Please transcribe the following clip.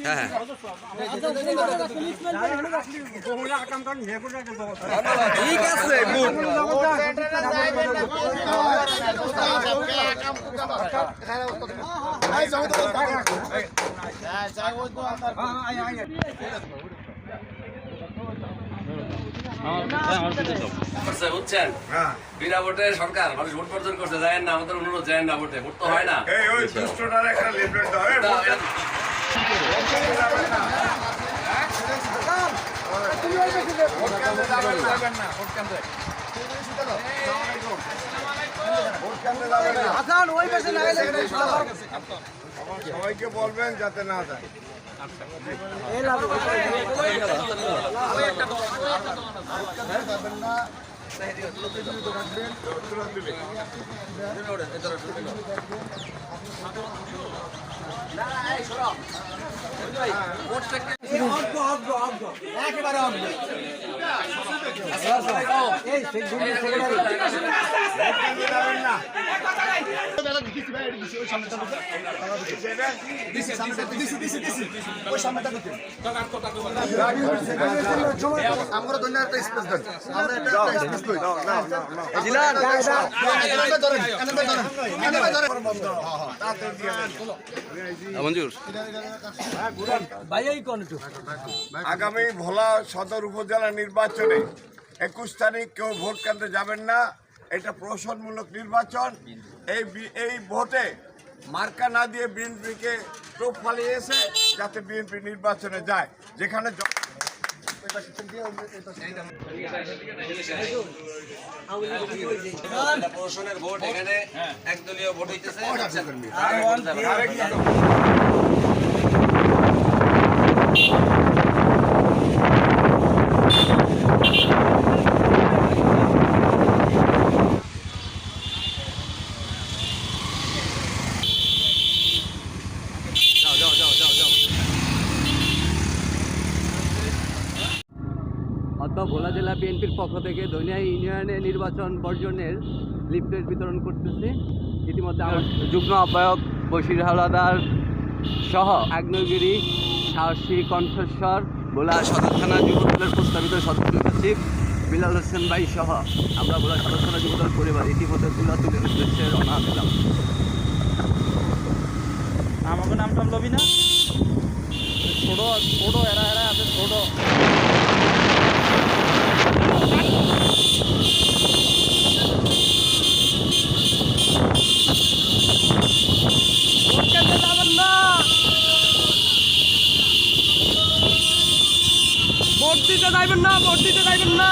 হ্যাঁ ঠিক আছে বুঝছেন বিনা ভোটে সরকার মানুষ ভোট বর্জন করছে যায় না আমাদের অনুরোধ যায় না ভোটে ভোট তো হয় না সবাইকে বলবেন যাতে না যায়। আগামী ভোলা সদর উপজেলা নির্বাচনে 21 তারিখ কেউ ভোট কেন্দ্রে যাবেন না। এটা প্রহসনমূলক নির্বাচন। এই ভোটে মার্কা না দিয়ে বিএনপিকে টোপ ফালিয়েছে যাতে বিএনপি নির্বাচনে যায়, যেখানে প্রশাসনের ভোট এখানে একদলীয় ভোট হইতেছে। ভোলা জেলা বিএনপির পক্ষ থেকে দৈনিয়া ইউনিয়নে নির্বাচন বর্জনের লিফলেট বিতরণ করতেছে। ইতিমধ্যে আমার যুগ্ম আহ্বায়ক বশির হাওলাদার সহ আগ্নেয়গিরি সাহসী কণ্ঠস্বর ভোলা সদর থানা যুবদলের প্রস্তাবিত সদস্য সচিব বিলাল হোসেন ভাই সহ আমরা ভোলা সদর থানা যুবদল পরিবার ইতিমধ্যে তুলাতুলির উদ্দেশ্যে রওনা দিলাম। আমাকে নাম টাম লবি না ছোট ছোট এরা আছে ছোট ভোট দিতে যাইবেন না